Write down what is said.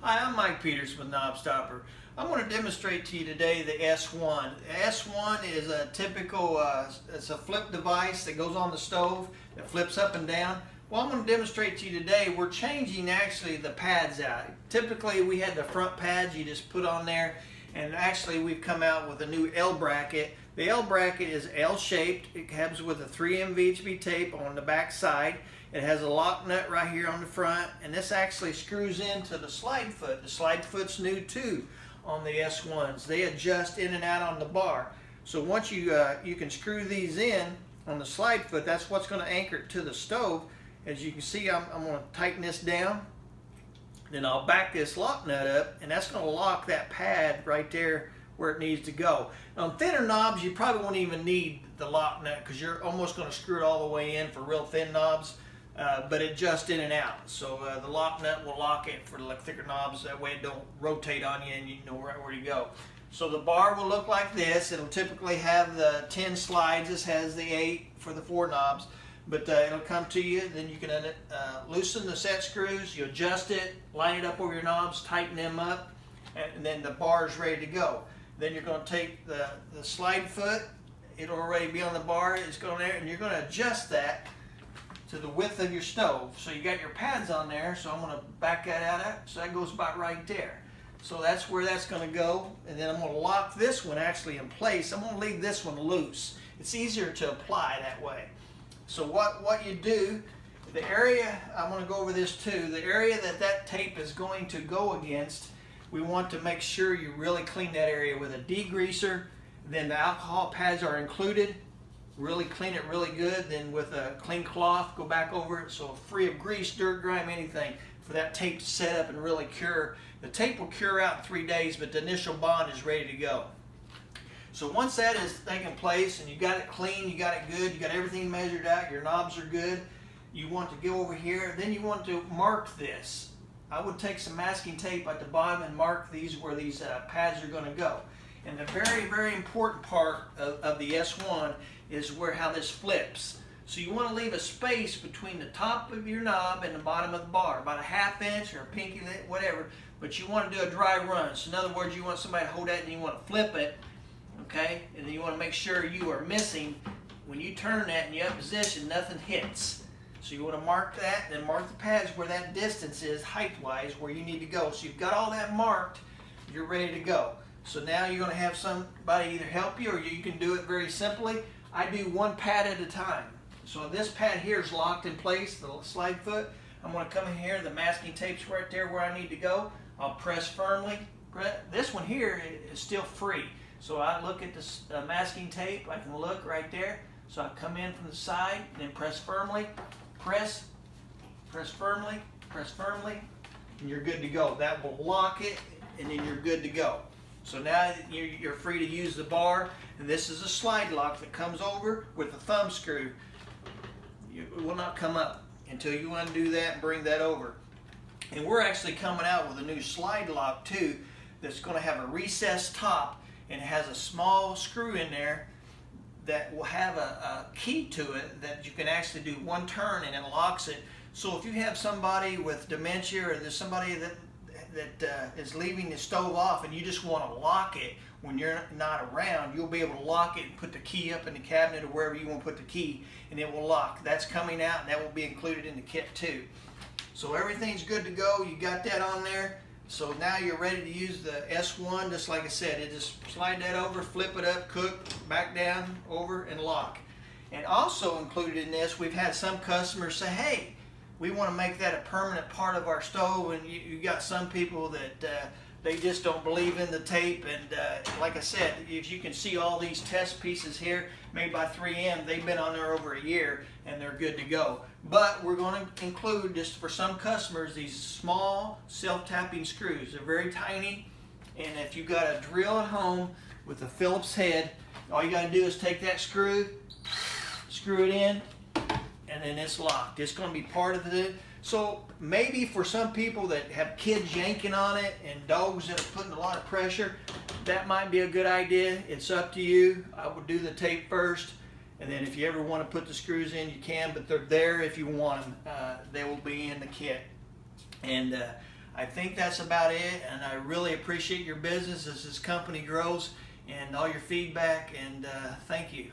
Hi, I'm Mike Peters with Knob Stopper. I'm going to demonstrate to you today the S1. The S1 is a typical, it's a flip device that goes on the stove that flips up and down. Well, I'm going to demonstrate to you today, we're changing actually the pads out. Typically we had the front pads you just put on there, and actually we've come out with a new L bracket. The L bracket is L-shaped. It comes with a 3M VHB tape on the back side. It has a lock nut right here on the front, and this actually screws into the slide foot. The slide foot's new too on the S1s. They adjust in and out on the bar. So once you can screw these in on the slide foot, that's what's going to anchor it to the stove. As you can see, I'm going to tighten this down. Then I'll back this lock nut up, and that's going to lock that pad right there where it needs to go. On thinner knobs, you probably won't even need the lock nut because you're almost going to screw it all the way in for real thin knobs. But it adjusts in and out. So the lock nut will lock it for the thicker knobs. That way it don't rotate on you and you know right where to go. So the bar will look like this. It'll typically have the 10 slides. This has the 8 for the 4 knobs. But it'll come to you. Then you can loosen the set screws. You adjust it, line it up over your knobs, tighten them up, and then the bar is ready to go. Then you're going to take the slide foot. It'll already be on the bar. It's going there, and you're going to adjust that to the width of your stove. So you got your pads on there, so I'm going to back that out, so that goes about right there. So that's where that's going to go, and then I'm going to lock this one actually in place. I'm going to leave this one loose. It's easier to apply that way. So what you do, the area, I want to go over this too, the area that tape is going to go against, we want to make sure you really clean that area with a degreaser. Then the alcohol pads are included. Really clean it really good, then with a clean cloth go back over it so free of grease, dirt, grime, anything, for that tape to set up and really cure. The tape will cure out in 3 days, but the initial bond is ready to go. So once that is taking place and you got it clean, you got it good, you got everything measured out, your knobs are good, you want to go over here, then you want to mark this. I would take some masking tape at the bottom and mark these where these pads are going to go. And the very, very important part of the S1 is how this flips. So you want to leave a space between the top of your knob and the bottom of the bar, about a ½ inch or a pinky, whatever, but you want to do a dry run. So in other words, you want somebody to hold that and you want to flip it, okay? And then you want to make sure you are missing, when you turn that and you have position, nothing hits. So you want to mark that, and then mark the pads where that distance is, height-wise, where you need to go. So you've got all that marked, you're ready to go. So now you're going to have somebody either help you or you can do it very simply. I do one pad at a time. So this pad here is locked in place, the slide foot. I'm going to come in here, the masking tape's right there where I need to go. I'll press firmly. This one here is still free. So I look at the masking tape, I can look right there. So I come in from the side, and then press firmly, press firmly, and you're good to go. That will lock it, and then you're good to go. So now you're free to use the bar, and this is a slide lock that comes over with a thumb screw. It will not come up until you undo that and bring that over. And we're actually coming out with a new slide lock too that's going to have a recessed top, and it has a small screw in there that will have a key to it that you can actually do one turn and it locks it. So if you have somebody with dementia, or there's somebody that is leaving the stove off and you just want to lock it when you're not around, you'll be able to lock it and put the key up in the cabinet or wherever you want to put the key, and it will lock. That's coming out, and that will be included in the kit too. So everything's good to go. You got that on there. So now you're ready to use the S1. Just like I said, it just slide that over, flip it up, cook, back down, over, and lock. And also included in this, we've had some customers say, hey, we want to make that a permanent part of our stove, and you got some people that they just don't believe in the tape. And like I said, if you can see all these test pieces here made by 3M, they've been on there over a year and they're good to go. But we're going to include, just for some customers, these small self-tapping screws. They're very tiny, and if you've got a drill at home with a Phillips head, all you got to do is take that screw, screw it in, and then it's locked. It's going to be part of it. So maybe for some people that have kids yanking on it and dogs that are putting a lot of pressure, that might be a good idea. It's up to you. I would do the tape first, and then if you ever want to put the screws in, you can, but they're there if you want them. They will be in the kit. And I think that's about it, and I really appreciate your business as this company grows and all your feedback, and thank you.